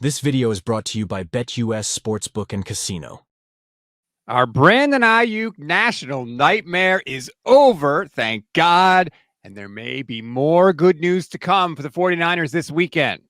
This video is brought to you by BetUS Sportsbook and Casino. Our Brandon Aiyuk national nightmare is over, thank God. And there may be more good news to come for the 49ers this weekend.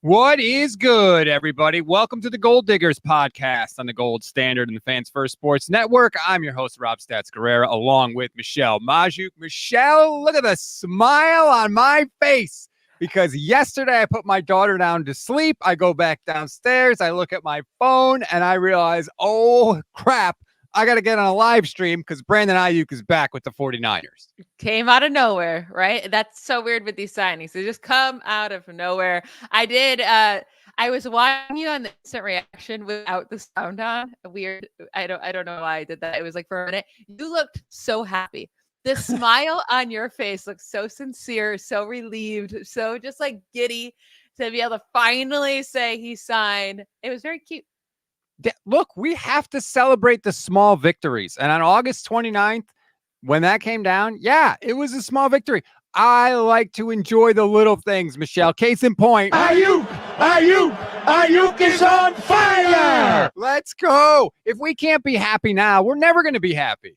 What is good, everybody? Welcome to the Gold Diggers podcast on the Gold Standard and the Fans First Sports Network. I'm your host, Rob Stats Guerrera, along with Michelle Majuk. Michelle, look at the smile on my face because yesterday I put my daughter down to sleep. I go back downstairs, I look at my phone, and I realize, oh, crap, I got to get on a live stream because Brandon Aiyuk is back with the 49ers. Came out of nowhere, right? That's so weird with these signings. They just come out of nowhere. I was watching you on the instant reaction without the sound on. Weird. I don't know why I did that. It was like for a minute. You looked so happy. The smile on your face looked so sincere, so relieved, so just like giddy to be able to finally say he signed. It was very cute. Look, we have to celebrate the small victories. And on August 29th, when that came down, yeah, it was a small victory. I like to enjoy the little things, Michelle. Case in point. Aiyuk is on fire! Let's go. If we can't be happy now, we're never going to be happy.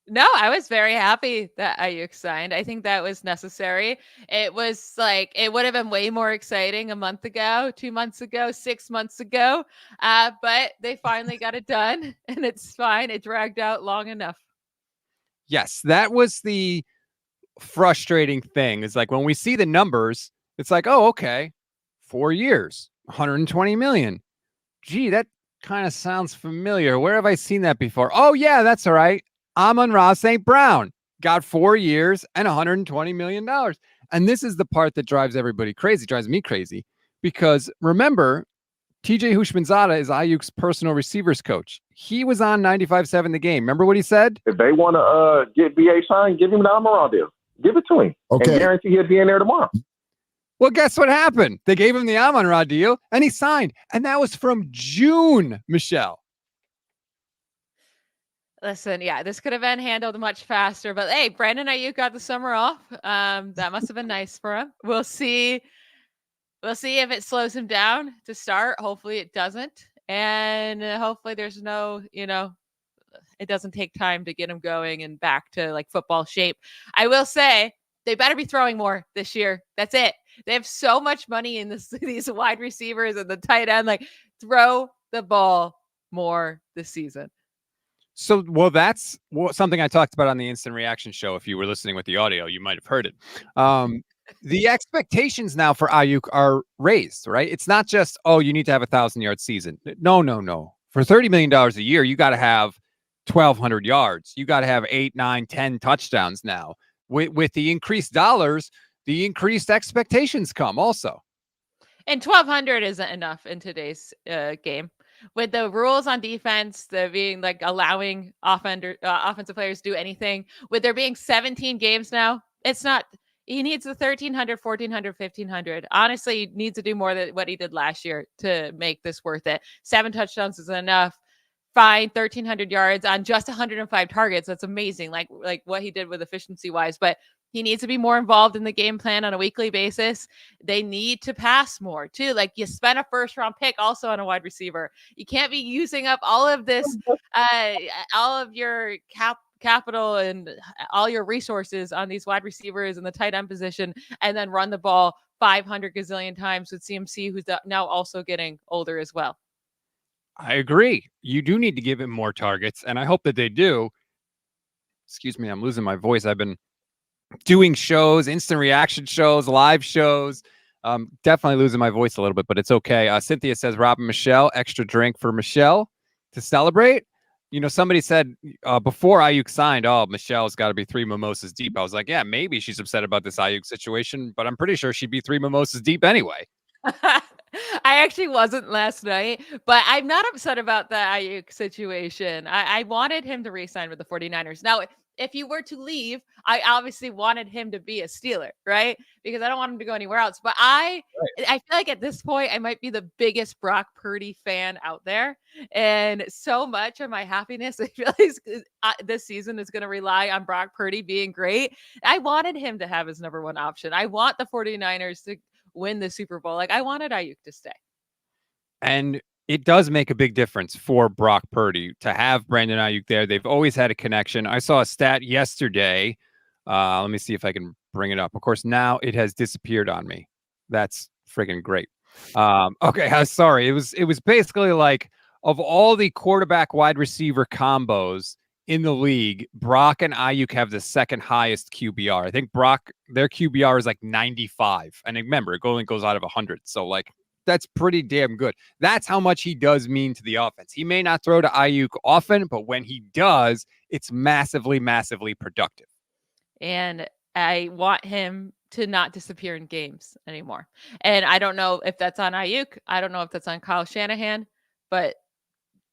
No, I was very happy that Aiyuk signed. I think that was necessary. It was like, it would have been way more exciting a month ago, 2 months ago, 6 months ago. But they finally got it done and it's fine. It dragged out long enough. Yes, that was the frustrating thing. It's like when we see the numbers, it's like, oh, okay, 4 years, 120 million. Gee, that kind of sounds familiar. Where have I seen that before? Oh, yeah, that's all right. Amon-Ra St. Brown got 4 years and $120 million. And this is the part that drives everybody crazy, drives me crazy, because remember, TJ Houshmandzadeh is Aiyuk's personal receivers coach. He was on 95.7 The Game. Remember what he said? If they want to get BA signed, give him the Amon-Ra deal. Give it to him. Okay. And guarantee he'll be in there tomorrow. Well, guess what happened? They gave him the Amon-Ra deal and he signed. And that was from June, Michelle. Listen, yeah, this could have been handled much faster, but hey, Brandon Aiyuk got the summer off. That must have been nice for him. We'll see if it slows him down to start. Hopefully it doesn't. And hopefully there's no, it doesn't take time to get him going and back to like football shape. I will say they better be throwing more this year. That's it. They have so much money in these wide receivers and the tight end. Like, throw the ball more this season. So, well, that's something I talked about on the Instant Reaction show. If you were listening with the audio, you might have heard it. The expectations now for Aiyuk are raised, right? It's not just, oh, you need to have a 1,000-yard season. No. For $30 million a year, you got to have 1,200 yards. You got to have 8, 9, 10 touchdowns now. With the increased dollars, the increased expectations come also. And 1,200 isn't enough in today's game. With the rules on defense, the being like allowing offensive players to do anything, with there being 17 games now, it's not. He needs the 1,300, 1,400, 1,500. Honestly, he needs to do more than what he did last year to make this worth it. 7 touchdowns is enough. Fine, 1,300 yards on just 105 targets. That's amazing. Like what he did with efficiency wise, but he needs to be more involved in the game plan on a weekly basis. They need to pass more too. Like, you spent a first-round pick also on a wide receiver. You can't be using up all of this, all of your capital and all your resources on these wide receivers and the tight end position, and then run the ball 500 gazillion times with CMC, who's now also getting older as well. I agree. You do need to give him more targets, and I hope that they do. Excuse me, I'm losing my voice. I've been doing shows, instant reaction shows, live shows. Definitely losing my voice a little bit, but it's okay. Cynthia says, Rob and Michelle, extra drink for Michelle to celebrate. Somebody said before Aiyuk signed, oh, Michelle's got to be 3 mimosas deep. I was like, yeah, maybe she's upset about this Aiyuk situation, but I'm pretty sure she'd be 3 mimosas deep anyway. I actually wasn't last night, but I'm not upset about the Aiyuk situation. I wanted him to re-sign with the 49ers. Now, if you were to leave, I obviously wanted him to be a Steeler, right? Because I don't want him to go anywhere else. But I feel like at this point, I might be the biggest Brock Purdy fan out there. And so much of my happiness, I feel like this season is going to rely on Brock Purdy being great. I wanted him to have his number one option. I want the 49ers to win the Super Bowl. Like, I wanted Aiyuk to stay. And it does make a big difference for Brock Purdy to have Brandon Aiyuk there. They've always had a connection. I saw a stat yesterday. Let me see if I can bring it up. Of course, now it has disappeared on me. That's friggin' great. Okay, I'm sorry. It was basically like, of all the quarterback wide receiver combos in the league, Brock and Aiyuk have the second highest QBR. I think their QBR is like 95. And remember, it only goes out of 100. So like, that's pretty damn good. That's how much he does mean to the offense. He may not throw to Aiyuk often, but when he does, it's massively, massively productive. And I want him to not disappear in games anymore. And I don't know if that's on Aiyuk. I don't know if that's on Kyle Shanahan. But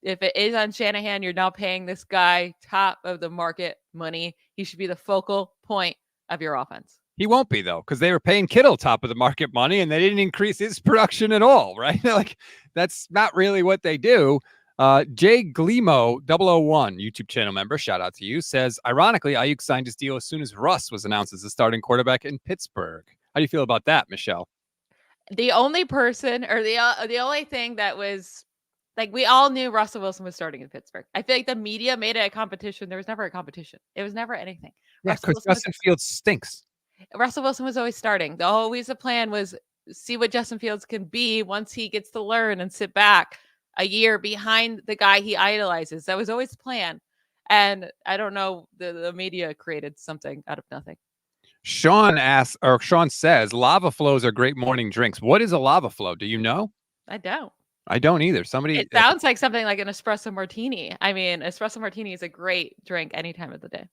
if it is on Shanahan, you're now paying this guy top of the market money. He should be the focal point of your offense. He won't be, though, because they were paying Kittle top of the market money and they didn't increase his production at all, right? Like, that's not really what they do. Jay Glemo 001, YouTube channel member, shout out to you, says, ironically, Aiyuk signed his deal as soon as Russ was announced as the starting quarterback in Pittsburgh. How do you feel about that, Michelle? The only person, or the only thing that was, like, we all knew Russell Wilson was starting in Pittsburgh. I feel like the media made it a competition. There was never a competition. It was never anything. Yeah, because Justin Fields stinks. Russell Wilson was always starting. The plan was see what Justin Fields can be once he gets to learn and sit back a year behind the guy he idolizes. That was always the plan. And I don't know, the media created something out of nothing. Sean says, lava flows are great morning drinks. What is a lava flow? Do you know? I don't. I don't either. It sounds like something like an espresso martini. I mean, espresso martini is a great drink any time of the day.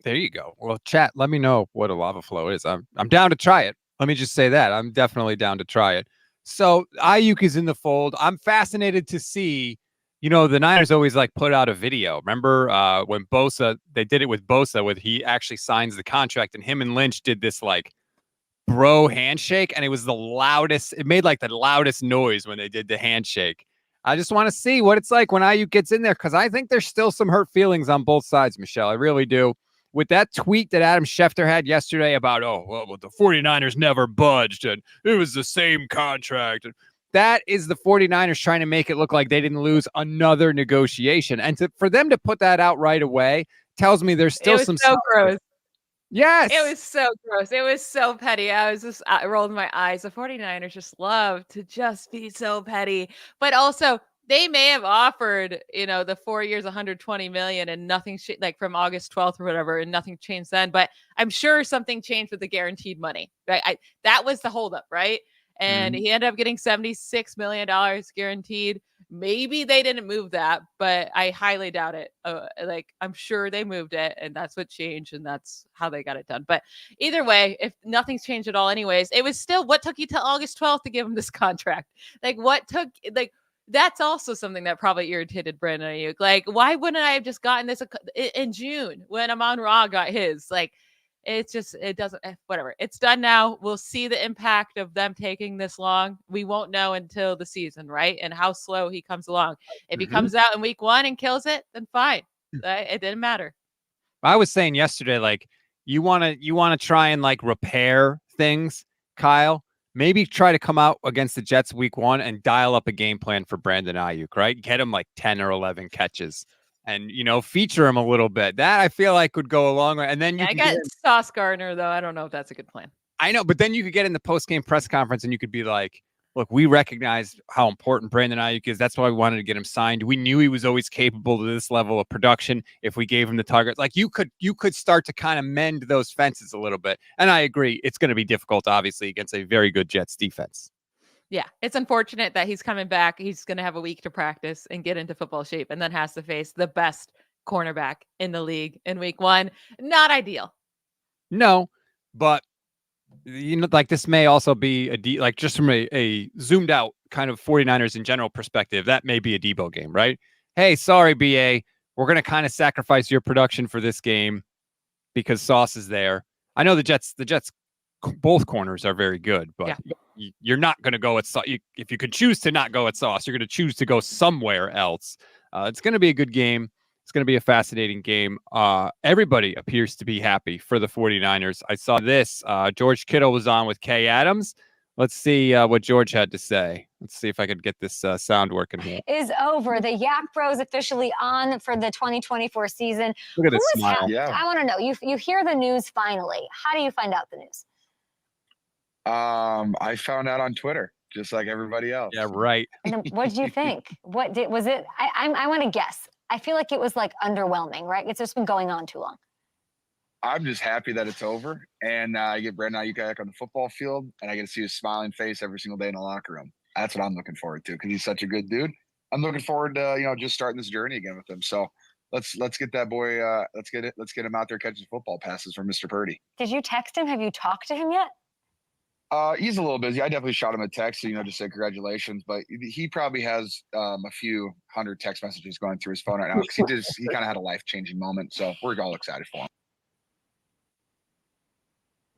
There you go. Well, chat, let me know what a lava flow is. I'm down to try it. Let me just say that. I'm definitely down to try it. So Aiyuk is in the fold. I'm fascinated to see, the Niners always like put out a video. Remember when Bosa, they did it with Bosa, with he actually signs the contract and him and Lynch did this like bro handshake. And it was the loudest. It made like the loudest noise when they did the handshake. I just want to see what it's like when Aiyuk gets in there, because I think there's still some hurt feelings on both sides, Michelle. I really do. With that tweet that Adam Schefter had yesterday about, the 49ers never budged and it was the same contract. That is the 49ers trying to make it look like they didn't lose another negotiation. And for them to put that out right away tells me there's still some so gross. Yes. It was so gross. It was so petty. I rolled my eyes. The 49ers just love to just be so petty. But also, they may have offered, the 4 years, $120 million and nothing like from August 12th or whatever, and nothing changed then. But I'm sure something changed with the guaranteed money. Right? That was the holdup, right? And he ended up getting $76 million guaranteed. Maybe they didn't move that, but I highly doubt it. I'm sure they moved it, and that's what changed, and that's how they got it done. But either way, if nothing's changed at all, anyways, it was still what took you till August 12th to give him this contract. That's also something that probably irritated Brandon Aiyuk. Like, why wouldn't I have just gotten this in June when Amon-Ra got his? Like, it doesn't, whatever. It's done now. We'll see the impact of them taking this long. We won't know until the season, right? And how slow he comes along. If he comes out in week 1 and kills it, then fine. It didn't matter. I was saying yesterday, like, you want to try and like repair things, Kyle. Maybe try to come out against the Jets week 1 and dial up a game plan for Brandon Aiyuk, right? Get him like 10 or 11 catches and, feature him a little bit. That I feel like could go a long way. And then I got Sauce Gardner, though. I don't know if that's a good plan. I know, but then you could get in the post-game press conference and you could be like, look, we recognize how important Brandon Aiyuk is. That's why we wanted to get him signed. We knew he was always capable of this level of production if we gave him the target. Like, you could start to kind of mend those fences a little bit. And I agree, it's going to be difficult, obviously, against a very good Jets defense. Yeah, it's unfortunate that he's coming back. He's going to have a week to practice and get into football shape, and then has to face the best cornerback in the league in week 1. Not ideal. No, but like, this may also be just from a zoomed out kind of 49ers in general perspective, that may be a Deebo game, right? Hey, sorry, BA, we're going to kind of sacrifice your production for this game. because Sauce is there. I know the Jets both corners are very good, but you're not going to go at Sauce. If you could choose to not go at Sauce, you're going to choose to go somewhere else. It's going to be a good game. It's going to be a fascinating game. Everybody appears to be happy for the 49ers. I saw this. George Kittle was on with Kay Adams. Let's see what George had to say. Let's see if I could get this sound working here. Is over. The Yak Bros officially on for the 2024 season. Look at this smile. I want to know. You hear the news finally. How do you find out the news? I found out on Twitter, just like everybody else. Yeah, right. And what did you think? Was it? I want to guess. I feel like it was like underwhelming, right? It's just been going on too long. I'm just happy that it's over, and I get Brandon Aiyuk back on the football field, and I get to see his smiling face every single day in the locker room. That's what I'm looking forward to because he's such a good dude. I'm looking forward to just starting this journey again with him. So let's get that boy. Let's get him out there catching football passes from Mr. Purdy. Did you text him? Have you talked to him yet? He's a little busy. I definitely shot him a text, just say congratulations. But he probably has a few hundred text messages going through his phone right now because he kind of had a life-changing moment. So we're all excited for him.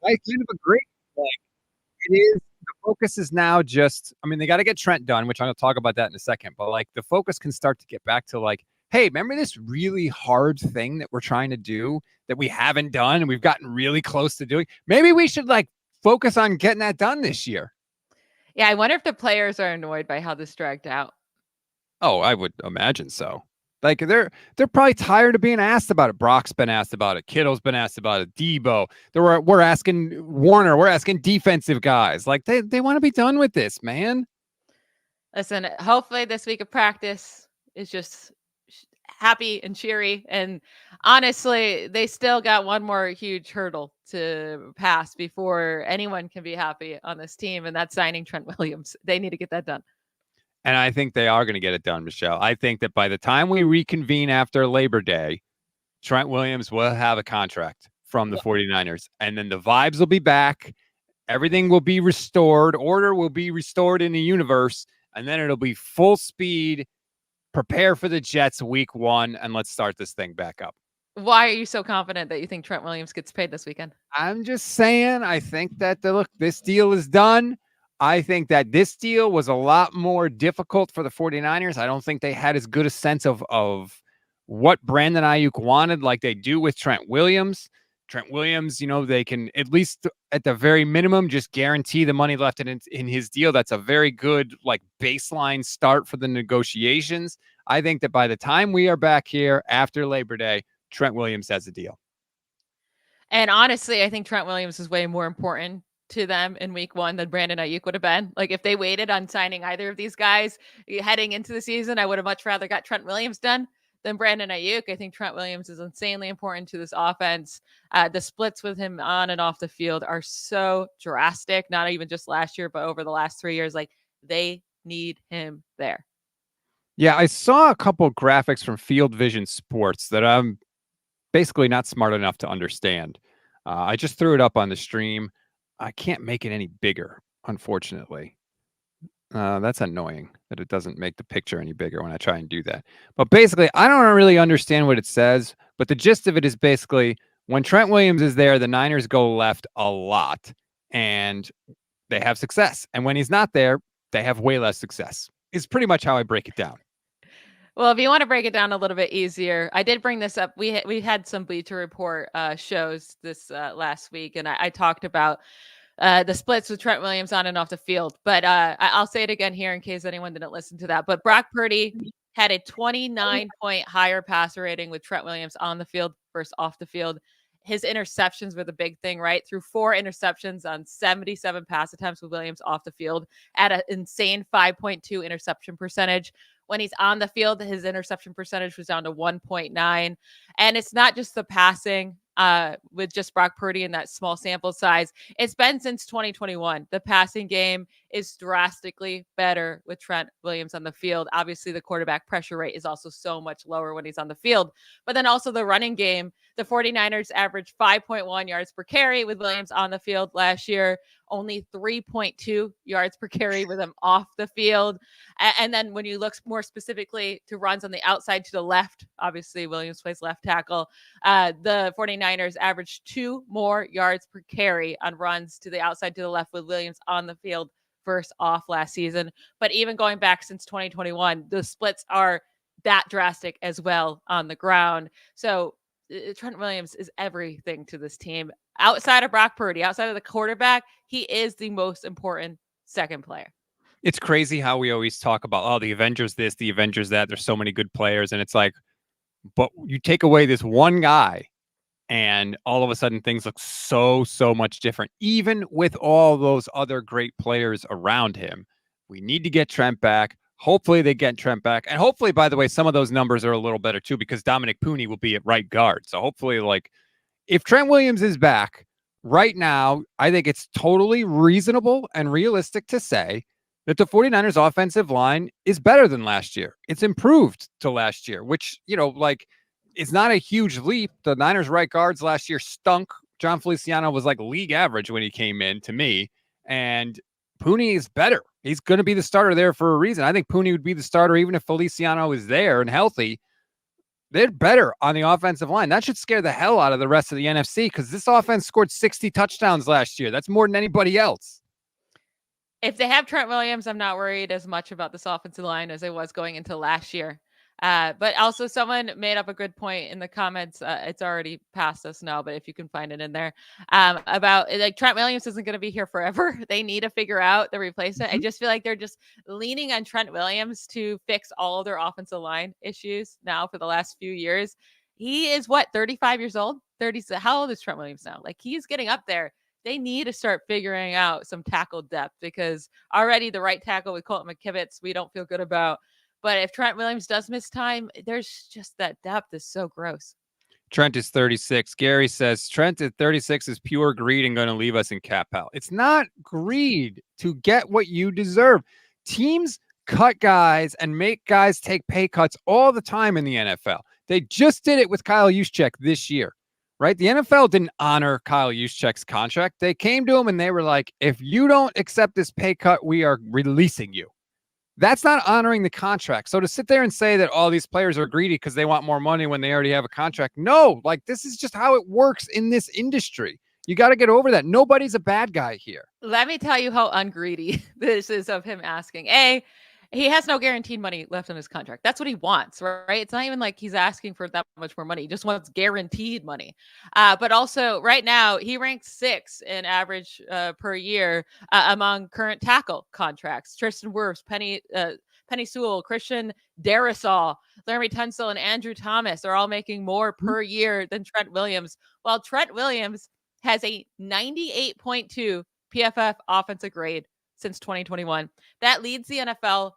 I kind of agree. It is. The focus is now just. I mean, they got to get Trent done, which I'm going to talk about that in a second. But the focus can start to get back to hey, remember this really hard thing that we're trying to do that we haven't done and we've gotten really close to doing? Maybe we should focus on getting that done this year. Yeah, I wonder if the players are annoyed by how this dragged out. Oh, I would imagine so. They're probably tired of being asked about it. Brock's been asked about it. Kittle's been asked about it. Deebo. We're asking Warner. We're asking defensive guys. They want to be done with this, man. Listen, hopefully this week of practice is just happy and cheery. And honestly, they still got one more huge hurdle to pass before anyone can be happy on this team, and that's signing Trent Williams. They need to get that done. And I think they are going to get it done, Michelle. I think that by the time we reconvene after Labor Day, Trent Williams will have a contract from the 49ers. And then the vibes will be back. Everything will be restored. Order will be restored in the universe. And then it'll be full speed. Prepare for the Jets week 1. And let's start this thing back up. Why are you so confident that you think Trent Williams gets paid this weekend? I'm just saying, I think that this deal is done. I think that this deal was a lot more difficult for the 49ers. I don't think they had as good a sense of what Brandon Aiyuk wanted like they do with Trent Williams. Trent Williams, they can at least at the very minimum just guarantee the money left in his deal. That's a very good baseline start for the negotiations. I think that by the time we are back here after Labor Day, Trent Williams has a deal. And honestly, I think Trent Williams is way more important to them in week 1 than Brandon Aiyuk would have been. If they waited on signing either of these guys heading into the season, I would have much rather got Trent Williams done than Brandon Aiyuk. I think Trent Williams is insanely important to this offense. The splits with him on and off the field are so drastic, not even just last year, but over the last 3 years. They need him there. Yeah, I saw a couple graphics from Field Vision Sports that I'm basically not smart enough to understand. I just threw it up on the stream. I can't make it any bigger, unfortunately. That's annoying that it doesn't make the picture any bigger when I try and do that. But basically, I don't really understand what it says, but the gist of it is basically when Trent Williams is there, the Niners go left a lot and they have success. And when he's not there, they have way less success. It's pretty much how I break it down. Well, if you want to break it down a little bit easier, I did bring this up. We had some Bleacher Report shows this last week, and I talked about the splits with Trent Williams on and off the field. But I'll say it again here in case anyone didn't listen to that. But Brock Purdy had a 29-point higher passer rating with Trent Williams on the field versus off the field. His interceptions were the big thing, right? Through 4 interceptions on 77 pass attempts with Williams off the field at an insane 5.2 interception percentage. When he's on the field, his interception percentage was down to 1.9. And it's not just the passing with just Brock Purdy in that small sample size. It's been since 2021. The passing game is drastically better with Trent Williams on the field. Obviously, the quarterback pressure rate is also so much lower when he's on the field. But then also the running game, the 49ers averaged 5.1 yards per carry with Williams on the field last year, only 3.2 yards per carry with him off the field. And then when you look more specifically to runs on the outside to the left, obviously Williams plays left tackle, the 49ers 49ers averaged 2 more yards per carry on runs to the outside to the left with Williams on the field versus off last season. But even going back since 2021, the splits are that drastic as well on the ground. So Trent Williams is everything to this team. Outside of Brock Purdy, outside of the quarterback, he is the most important second player. It's crazy how we always talk about, oh, the Avengers this, the Avengers that. There's so many good players. And it's like, but you take away this one guy and all of a sudden things look so much different. Even with all those other great players around him, we need to get Trent back. Hopefully they get Trent back. And hopefully, by the way, some of those numbers are a little better too, because Dominic Puni will be at right guard. So hopefully, like, if Trent Williams is back right now, I think it's totally reasonable and realistic to say that the 49ers offensive line is better than last year. It's improved to last year, which, you know, like, it's not a huge leap. The Niners right guards last year stunk. John Feliciano was like league average when he came in to me. And Puni is better. He's going to be the starter there for a reason. I think Puni would be the starter even if Feliciano is there and healthy. They're better on the offensive line. That should scare the hell out of the rest of the NFC because this offense scored 60 touchdowns last year. That's more than anybody else. If they have Trent Williams, I'm not worried as much about this offensive line as I was going into last year. But also someone made up a good point in the comments. It's already past us now, but if you can find it in there, about like Trent Williams isn't going to be here forever. They need to figure out the replacement. I just feel like they're just leaning on Trent Williams to fix all of their offensive line issues now for the last few years. He is 35 years old, 30. How old is Trent Williams now? Like, he's getting up there. They need to start figuring out some tackle depth because already the right tackle with Colton McKivitz, we don't feel good about. But if Trent Williams does miss time, there's just that depth is so gross. Trent is 36. Gary says Trent at 36 is pure greed and going to leave us in cap hell. It's not greed to get what you deserve. Teams cut guys and make guys take pay cuts all the time in the NFL. They just did it with Kyle Juszczyk this year, right? The NFL didn't honor Kyle Juszczyk's contract. They came to him and they were like, if you don't accept this pay cut, we are releasing you. That's not honoring the contract. So to sit there and say that all these players are greedy because they want more money when they already have a contract. No, like, this is just how it works in this industry. You got to get over that. Nobody's a bad guy here. Let me tell you how ungreedy this is of him asking. He has no guaranteed money left on his contract. That's what he wants, right? It's not even like he's asking for that much more money. He just wants guaranteed money. But also right now he ranks 6th in average per year among current tackle contracts. Tristan Wirfs, Penny Sewell, Christian Darrisaw, Laremy Tunsil, and Andrew Thomas are all making more per year than Trent Williams, while Trent Williams has a 98.2 PFF offensive grade since 2021. That leads the NFL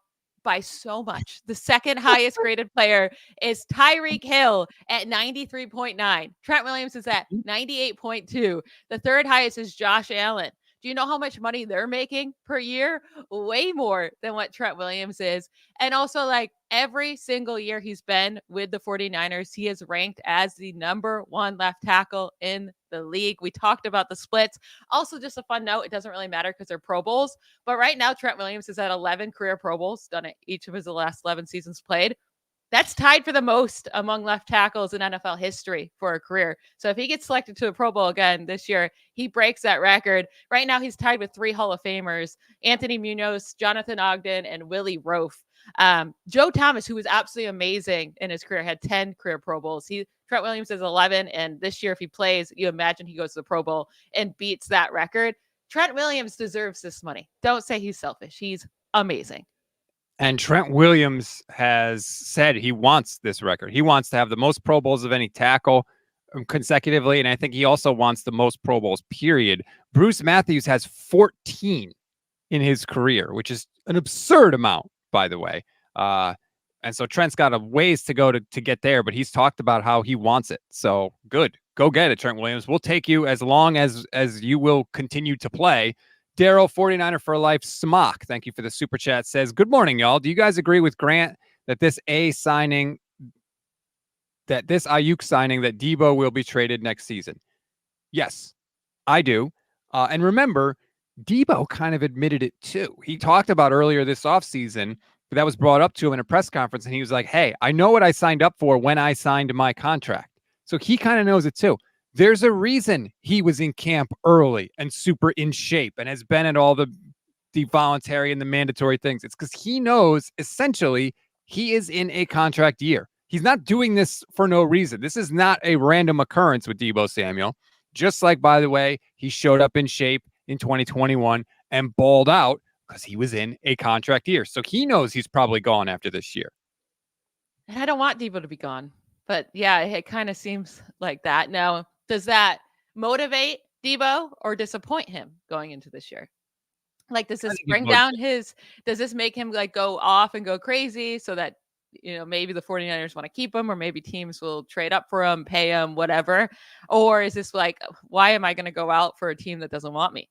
by so much. The second highest graded player is Tyreek Hill at 93.9. Trent Williams is at 98.2. The third highest is Josh Allen. Do you know how much money they're making per year? Way more than what Trent Williams is. And also, like, every single year he's been with the 49ers, he is ranked as the number 1 left tackle in the league. We talked about the splits. Also, just a fun note, it doesn't really matter because they're Pro Bowls. But right now, Trent Williams is at 11 career Pro Bowls, done it each of his last 11 seasons played. That's tied for the most among left tackles in NFL history for a career. So if he gets selected to a Pro Bowl again this year, he breaks that record. Right now, he's tied with 3 Hall of Famers, Anthony Munoz, Jonathan Ogden, and Willie Roaf. Joe Thomas, who was absolutely amazing in his career, had 10 career Pro Bowls. Trent Williams is 11, and this year, if he plays, you imagine he goes to the Pro Bowl and beats that record. Trent Williams deserves this money. Don't say he's selfish. He's amazing. And Trent Williams has said he wants this record. He wants to have the most Pro Bowls of any tackle consecutively. And I think he also wants the most Pro Bowls, period. Bruce Matthews has 14 in his career, which is an absurd amount, by the way. And so Trent's got a ways to go to get there, but he's talked about how he wants it. So good. Go get it, Trent Williams. We'll take you as long as you will continue to play. Daryl, 49er for life, Smock, thank you for the super chat, says, good morning, y'all. Do you guys agree with Grant that this Aiyuk signing, that Deebo will be traded next season? Yes, I do. And remember, Deebo kind of admitted it too. He talked about earlier this offseason, but that was brought up to him in a press conference, and he was like, hey, I know what I signed up for when I signed my contract. So he kind of knows it too. There's a reason he was in camp early and super in shape and has been at all the voluntary and the mandatory things. It's because he knows essentially he is in a contract year. He's not doing this for no reason. This is not a random occurrence with Deebo Samuel. Just like, by the way, he showed up in shape in 2021 and balled out because he was in a contract year. So he knows he's probably gone after this year. And I don't want Deebo to be gone. But yeah, it kind of seems like that. Now, does that motivate Deebo or disappoint him going into this year? Like, does this bring down does this make him like go off and go crazy so that, maybe the 49ers want to keep him, or maybe teams will trade up for him, pay him, whatever? Or is this like, why am I going to go out for a team that doesn't want me?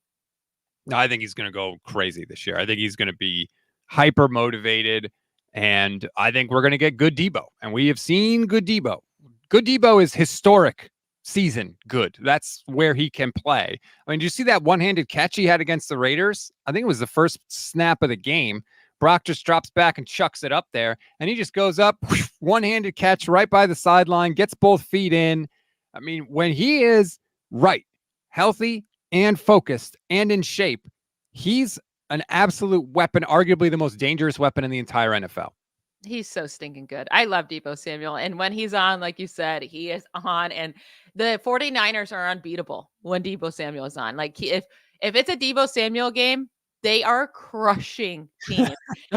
No, I think he's going to go crazy this year. I think he's going to be hyper motivated, and I think we're going to get good Deebo. And we have seen good Deebo. Good Deebo is historic season good. That's where he can play. I mean, did you see that one-handed catch he had against the Raiders? I think it was the first snap of the game. Brock just drops back and chucks it up there, and he just goes up, one-handed catch right by the sideline, gets both feet in. I mean, when he is right, healthy and focused and in shape, he's an absolute weapon, arguably the most dangerous weapon in the entire NFL. He's so stinking good. I love Deebo Samuel. And when he's on, like you said, he is on. And the 49ers are unbeatable when Deebo Samuel is on. Like, if it's a Deebo Samuel game, they are crushing teams.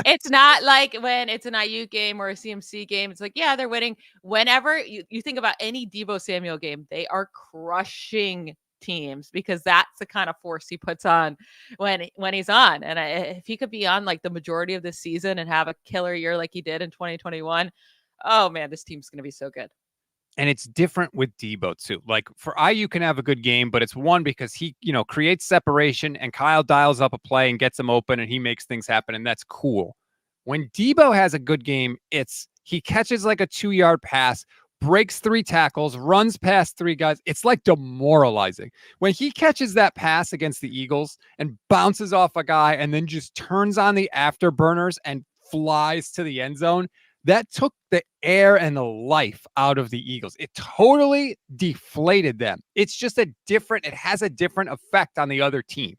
It's not like when it's an Aiyuk game or a CMC game. It's like, yeah, they're winning. Whenever you think about any Deebo Samuel game, they are crushing teams because that's the kind of force he puts on when he's on. And if he could be on like the majority of this season and have a killer year like he did in 2021, oh man, this team's going to be so good. And it's different with Deebo too. Like, for Aiyuk can have a good game, but it's one because he, creates separation and Kyle dials up a play and gets him open and he makes things happen. And that's cool. When Deebo has a good game, he catches like a 2-yard pass, breaks 3 tackles, runs past 3 guys. It's like demoralizing. When he catches that pass against the Eagles and bounces off a guy and then just turns on the afterburners and flies to the end zone, that took the air and the life out of the Eagles. It totally deflated them. It has a different effect on the other team.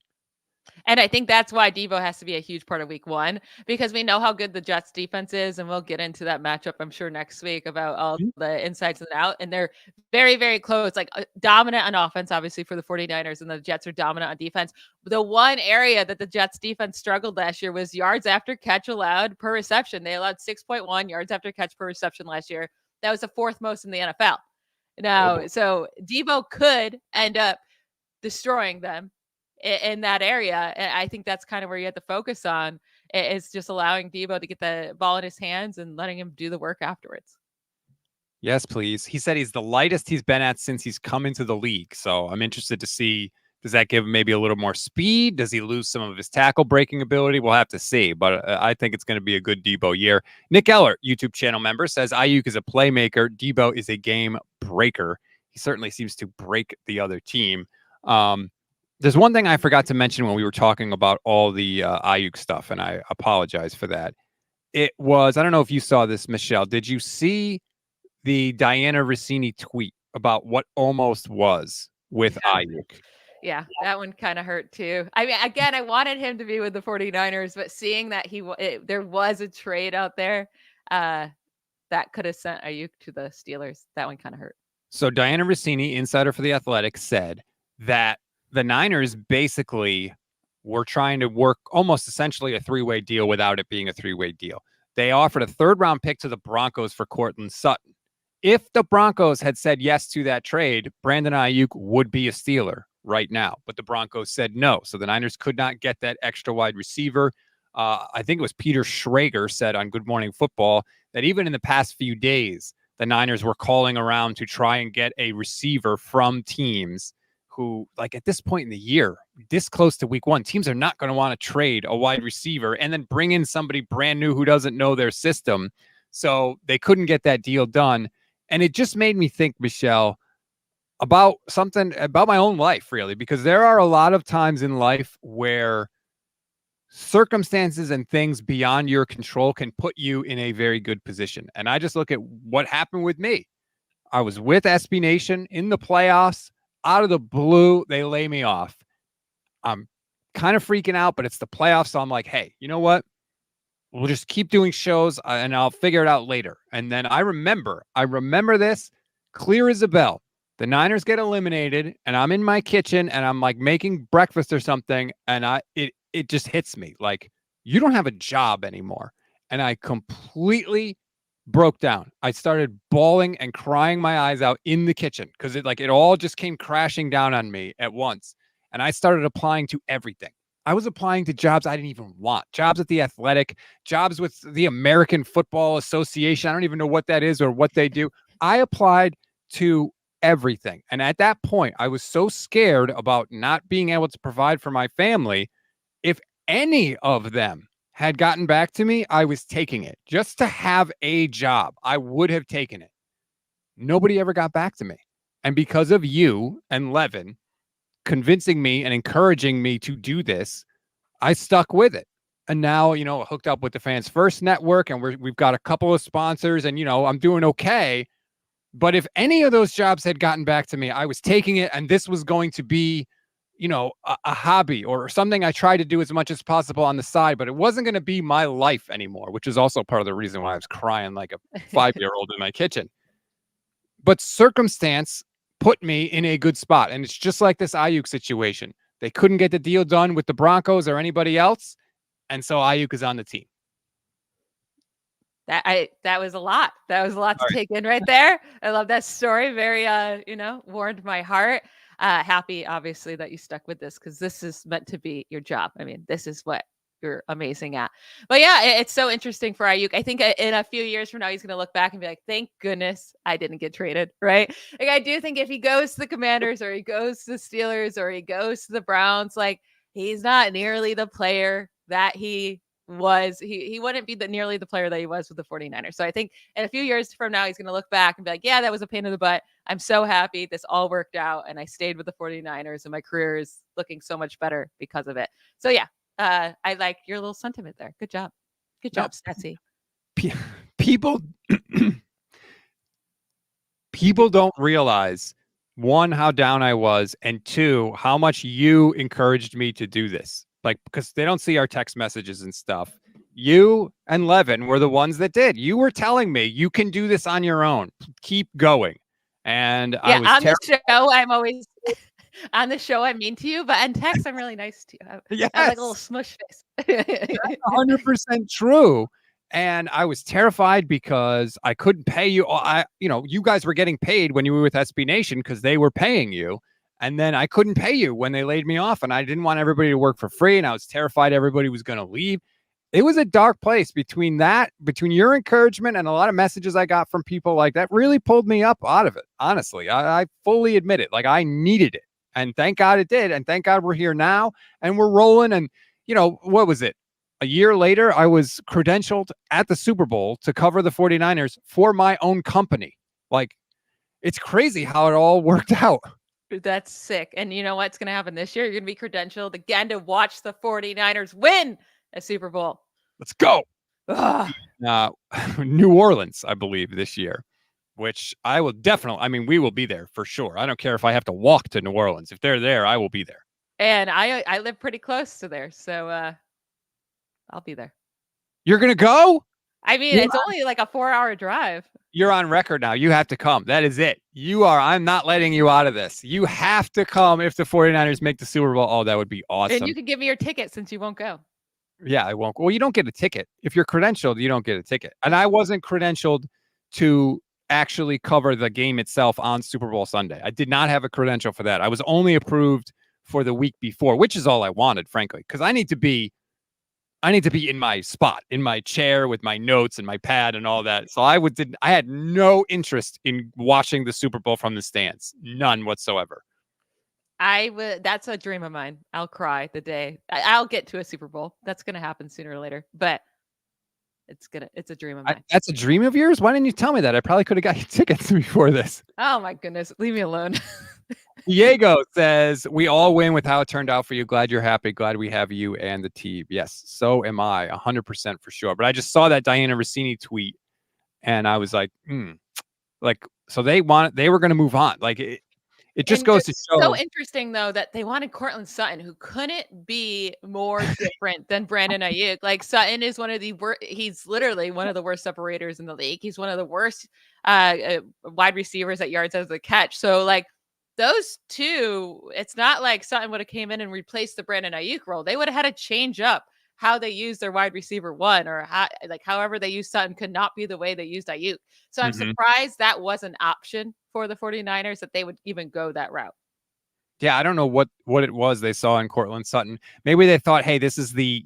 And I think that's why Deebo has to be a huge part of week 1, because we know how good the Jets defense is. And we'll get into that matchup, I'm sure, next week about all the insides and out. And they're very, very close, like dominant on offense, obviously, for the 49ers, and the Jets are dominant on defense. The one area that the Jets defense struggled last year was yards after catch allowed per reception. They allowed 6.1 yards after catch per reception last year. That was the 4th most in the NFL. Now, so Deebo could end up destroying them in that area. And I think that's kind of where you have to focus on, is just allowing Deebo to get the ball in his hands and letting him do the work afterwards. Yes, please. He said he's the lightest he's been at since he's come into the league. So I'm interested to see, does that give him maybe a little more speed? Does he lose some of his tackle breaking ability? We'll have to see, but I think it's going to be a good Deebo year. Nick Eller, YouTube channel member, says Aiyuk is a playmaker. Deebo is a game breaker. He certainly seems to break the other team. There's one thing I forgot to mention when we were talking about all the Aiyuk stuff, and I apologize for that. It was, I don't know if you saw this, Michelle. Did you see the Diana Rossini tweet about what almost was with Aiyuk? Yeah, that one kind of hurt too. I mean, again, I wanted him to be with the 49ers, but seeing that there was a trade out there that could have sent Aiyuk to the Steelers, that one kind of hurt. So Diana Rossini, insider for The Athletic, said that the Niners basically were trying to work almost essentially a 3-way deal without it being a 3-way deal. They offered a 3rd-round pick to the Broncos for Courtland Sutton. If the Broncos had said yes to that trade, Brandon Aiyuk would be a Steeler right now. But the Broncos said no. So the Niners could not get that extra wide receiver. I think it was Peter Schrager said on Good Morning Football that even in the past few days, the Niners were calling around to try and get a receiver from teams who, like, at this point in the year, this close to week 1, teams are not going to want to trade a wide receiver and then bring in somebody brand new who doesn't know their system. So they couldn't get that deal done. And it just made me think, Michelle, about something about my own life, really, because there are a lot of times in life where circumstances and things beyond your control can put you in a very good position. And I just look at what happened with me. I was with SB Nation in the playoffs. out of the blue, they lay me off. I'm kind of freaking out, but it's the playoffs. So I'm like, hey, you know what? We'll just keep doing shows and I'll figure it out later. And then I remember this clear as a bell. The Niners get eliminated and I'm in my kitchen and I'm like making breakfast or something. And it just hits me like, you don't have a job anymore. And I completely broke down. I started bawling and crying my eyes out in the kitchen because it all just came crashing down on me at once. And I started applying to everything. I was applying to jobs I didn't even want. Jobs at the Athletic, jobs with the American Football Association. I don't even know what that is or what they do. I applied to everything. And at that point, I was so scared about not being able to provide for my family. If any of them had gotten back to me, I was taking it. Just to have a job, I would have taken it. Nobody ever got back to me. And because of you and Levin convincing me and encouraging me to do this, I stuck with it. And now, hooked up with the Fans First Network, and we've got a couple of sponsors, and, I'm doing okay. But if any of those jobs had gotten back to me, I was taking it, and this was going to be, a hobby or something I tried to do as much as possible on the side, but it wasn't going to be my life anymore, which is also part of the reason why I was crying like a 5-year-old in my kitchen. But circumstance put me in a good spot. And it's just like this Aiyuk situation. They couldn't get the deal done with the Broncos or anybody else. And so Aiyuk is on the team. That was a lot. That was a lot to take in right there. I love that story. Very, warmed my heart. Happy, obviously, that you stuck with this because this is meant to be your job. I mean, this is what you're amazing at. But yeah, it's so interesting for Aiyuk. I think in a few years from now, he's going to look back and be like, thank goodness I didn't get traded, right? Like, I do think if he goes to the Commanders or he goes to the Steelers or he goes to the Browns, like, he's not nearly the player that he was. He wouldn't be nearly the player that he was with the 49ers. So I think in a few years from now, he's going to look back and be like, yeah, that was a pain in the butt. I'm so happy this all worked out and I stayed with the 49ers and my career is looking so much better because of it. So yeah, I like your little sentiment there. Good job. Good job, Stetsy. People don't realize, one, how down I was, and two, how much you encouraged me to do this. Like, because they don't see our text messages and stuff. You and Levin were the ones that did. You were telling me you can do this on your own. Keep going. And yeah, on the show, I'm always on the show. I'm mean to you, but on text, I'm really nice to you. Yes. I have like a little smush face. That's 100% true. And I was terrified because I couldn't pay you. You guys were getting paid when you were with SB Nation because they were paying you. And then I couldn't pay you when they laid me off. And I didn't want everybody to work for free. And I was terrified everybody was going to leave. It was a dark place between your encouragement and a lot of messages I got from people like that really pulled me up out of it. Honestly, I fully admit it. Like, I needed it. And thank God it did. And thank God we're here now and we're rolling. And, what was it? A year later, I was credentialed at the Super Bowl to cover the 49ers for my own company. Like, it's crazy how it all worked out. That's sick. And you know what's going to happen this year? You're going to be credentialed again to watch the 49ers win a Super Bowl. Let's go. New Orleans, I believe, this year, which I will definitely, we will be there for sure. I don't care if I have to walk to New Orleans. If they're there, I will be there. And I live pretty close to there. So I'll be there. You're going to go? It's only like a 4-hour drive. You're on record now. You have to come. That is it. I'm not letting you out of this. You have to come if the 49ers make the Super Bowl. Oh, that would be awesome. And you can give me your ticket since you won't go. Yeah, I won't. Well, you don't get a ticket. If you're credentialed, you don't get a ticket. And I wasn't credentialed to actually cover the game itself on Super Bowl Sunday. I did not have a credential for that. I was only approved for the week before, which is all I wanted, frankly, because I need to be in my spot, in my chair with my notes and my pad and all that. So I had no interest in watching the Super Bowl from the stands. None whatsoever. That's a dream of mine. I'll cry the day I'll get to a Super Bowl. That's going to happen sooner or later, but it's a dream of mine. That's a dream of yours? Why didn't you tell me that? I probably could have got you tickets before this. Oh my goodness. Leave me alone. Diego says, we all win with how it turned out for you. Glad you're happy. Glad we have you and the team. Yes, so am I, 100% for sure. But I just saw that Diana Rossini tweet and I was like, so they were going to move on. Like, It just And goes to it's show. so interesting though that they wanted Cortland Sutton, who couldn't be more different than Brandon Aiyuk. Like Sutton is one of the worst. He's literally one of the worst separators in the league. He's one of the worst wide receivers at yards after the catch. So like those two, it's not like Sutton would have came in and replaced the Brandon Aiyuk role. They would have had to change up how they use their wide receiver one, or how, like however they use Sutton could not be the way they used Aiyuk. So I'm surprised that was an option for the 49ers, that they would even go that route. Yeah, I don't know what it was they saw in Cortland Sutton. Maybe they thought, hey, this is the,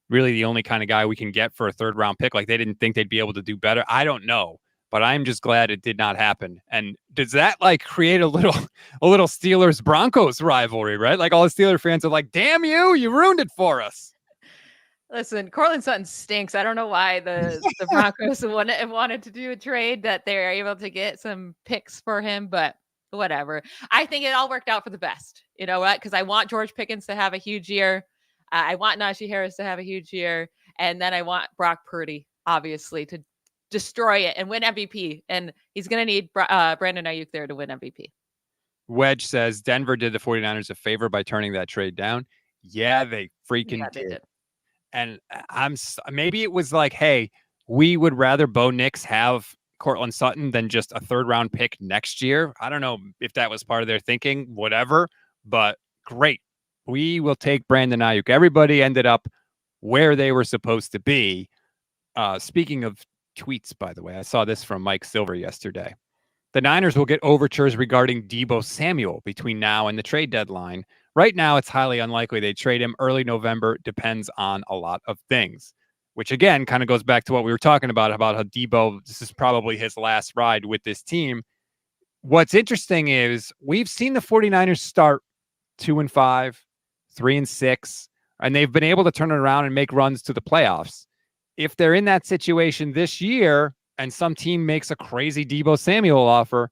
really the only kind of guy we can get for a 3rd round pick. Like they didn't think they'd be able to do better. I don't know, but I'm just glad it did not happen. And does that like create a little Steelers Broncos rivalry, right? Like all the Steeler fans are like, damn you ruined it for us. Listen, Cortland Sutton stinks. I don't know why the Broncos wanted to do a trade, that they're able to get some picks for him, but whatever. I think it all worked out for the best. You know what? Because I want George Pickens to have a huge year. I want Najee Harris to have a huge year. And then I want Brock Purdy, obviously, to destroy it and win MVP. And he's going to need Brandon Aiyuk there to win MVP. Wedge says Denver did the 49ers a favor by turning that trade down. Yeah, they freaking did. And maybe it was like, hey, we would rather Bo Nix have Cortland Sutton than just a 3rd round pick next year. I don't know if that was part of their thinking, whatever, but great. We will take Brandon Aiyuk. Everybody ended up where they were supposed to be. Speaking of tweets, by the way, I saw this from Mike Silver yesterday. The Niners will get overtures regarding Deebo Samuel between now and the trade deadline. Right now, it's highly unlikely they trade him. Early November depends on a lot of things, which again kind of goes back to what we were talking about how Deebo, this is probably his last ride with this team. What's interesting is we've seen the 49ers start 2-5, 3-6, and they've been able to turn it around and make runs to the playoffs. If they're in that situation this year and some team makes a crazy Deebo Samuel offer,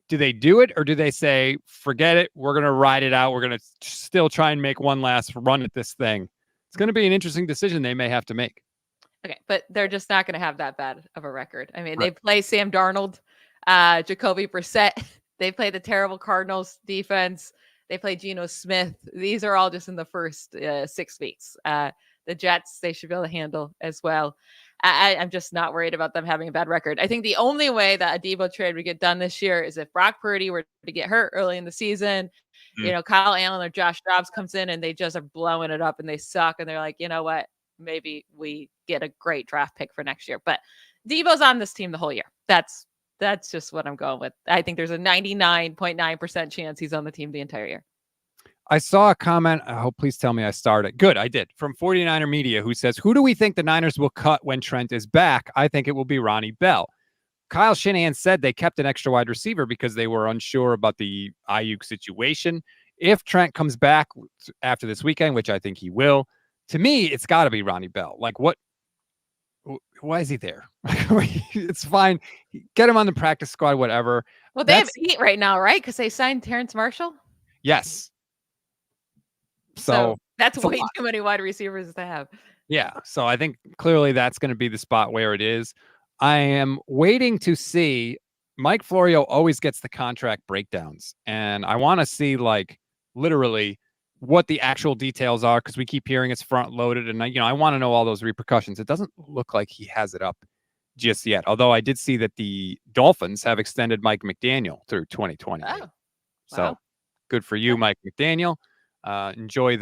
do they do it, or do they say, forget it, we're going to ride it out, we're going to still try and make one last run at this thing? It's going to be an interesting decision they may have to make. Okay, but they're just not going to have that bad of a record. I mean, They play Sam Darnold, Jacoby Brissett. They play the terrible Cardinals defense. They play Geno Smith. These are all just in the first 6 weeks. The Jets, they should be able to handle as well. I'm just not worried about them having a bad record. I think the only way that a Deebo trade would get done this year is if Brock Purdy were to get hurt early in the season. Kyle Allen or Josh Dobbs comes in and they just are blowing it up and they suck. And they're like, you know what? Maybe we get a great draft pick for next year. But Deebo's on this team the whole year. That's just what I'm going with. I think there's a 99.9% chance he's on the team the entire year. I saw a comment. Please tell me I started. Good, I did. From 49er Media, who says, who do we think the Niners will cut when Trent is back? I think it will be Ronnie Bell. Kyle Shanahan said they kept an extra wide receiver because they were unsure about the Aiyuk situation. If Trent comes back after this weekend, which I think he will, to me, it's got to be Ronnie Bell. Like, what? Why is he there? It's fine. Get him on the practice squad, whatever. Well, they have heat right now, right? Because they signed Terrence Marshall. Yes. So that's way too many wide receivers to have. Yeah. So I think clearly that's going to be the spot where it is. I am waiting to see. Mike Florio always gets the contract breakdowns, and I want to see like literally what the actual details are, because we keep hearing it's front loaded, and I want to know all those repercussions. It doesn't look like he has it up just yet. Although I did see that the Dolphins have extended Mike McDaniel through 2020. Oh, so wow. Good for you, Mike McDaniel. Enjoy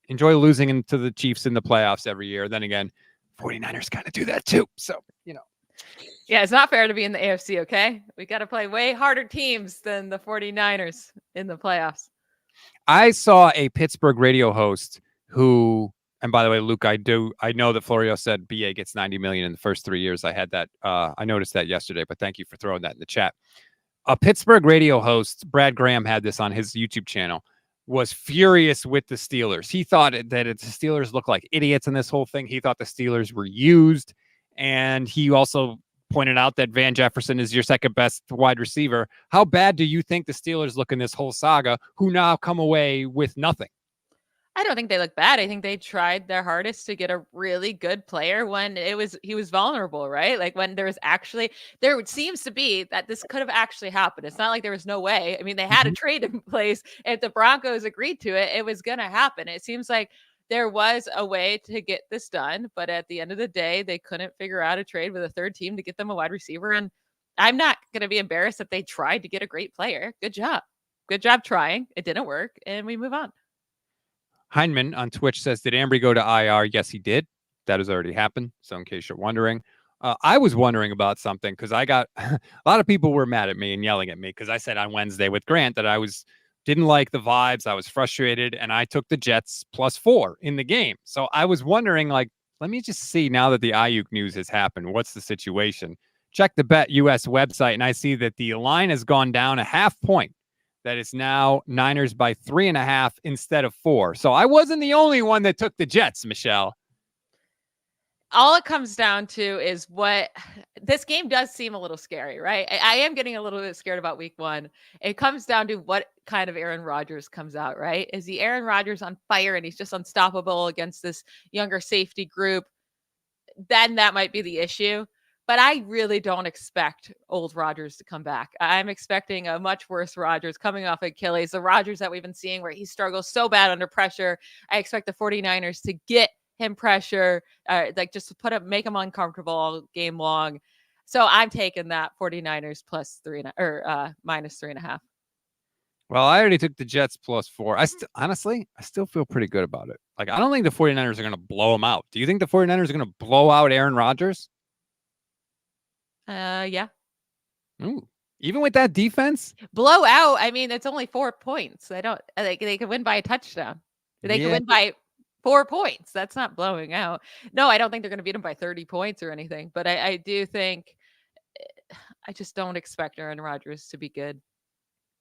losing into the Chiefs in the playoffs every year. Then again, 49ers kind of do that too. So, Yeah, it's not fair to be in the AFC, okay? We got to play way harder teams than the 49ers in the playoffs. I saw a Pittsburgh radio host who, and by the way, Luke, I know that Florio said BA gets $90 million in the first 3 years. I had that. I noticed that yesterday, but thank you for throwing that in the chat. A Pittsburgh radio host, Brad Graham, had this on his YouTube channel, was furious with the Steelers. He thought that the Steelers looked like idiots in this whole thing. He thought the Steelers were used. And he also pointed out that Van Jefferson is your second best wide receiver. How bad do you think the Steelers look in this whole saga, who now come away with nothing? I don't think they look bad. I think they tried their hardest to get a really good player when he was vulnerable, right? Like when there seems to be that this could have actually happened. It's not like there was no way. I mean, they had a trade in place. If the Broncos agreed to it, it was going to happen. It seems like there was a way to get this done, but at the end of the day, they couldn't figure out a trade with a third team to get them a wide receiver. And I'm not going to be embarrassed if they tried to get a great player. Good job. Good job trying. It didn't work, and we move on. Heineman on Twitch says, did Ambry go to IR? Yes, he did. That has already happened. So in case you're wondering, I was wondering about something because I got a lot of people were mad at me and yelling at me because I said on Wednesday with Grant that I didn't like the vibes. I was frustrated, and I took the Jets +4 in the game. So I was wondering, like, let me just see now that the Aiyuk news has happened. What's the situation? Check the Bet US website, and I see that the line has gone down a half point. That is now Niners by 3.5 instead of 4. So I wasn't the only one that took the Jets, Michelle. All it comes down to is what this game does seem a little scary, right? I am getting a little bit scared about week 1. It comes down to what kind of Aaron Rodgers comes out, right? Is the Aaron Rodgers on fire and he's just unstoppable against this younger safety group? Then that might be the issue. But I really don't expect old Rodgers to come back. I'm expecting a much worse Rodgers coming off Achilles, the Rodgers that we've been seeing where he struggles so bad under pressure. I expect the 49ers to get him pressure, like just to make him uncomfortable all game long. So I'm taking that 49ers minus 3.5. Well, I already took the Jets +4. Honestly, I still feel pretty good about it. Like, I don't think the 49ers are going to blow them out. Do you think the 49ers are going to blow out Aaron Rodgers? Yeah. Ooh. Even with that defense? Blow out. I mean, it's only 4 points. They could win by a touchdown. They could win by 4 points. That's not blowing out. No, I don't think they're going to beat them by 30 points or anything. But I do think I just don't expect Aaron Rodgers to be good.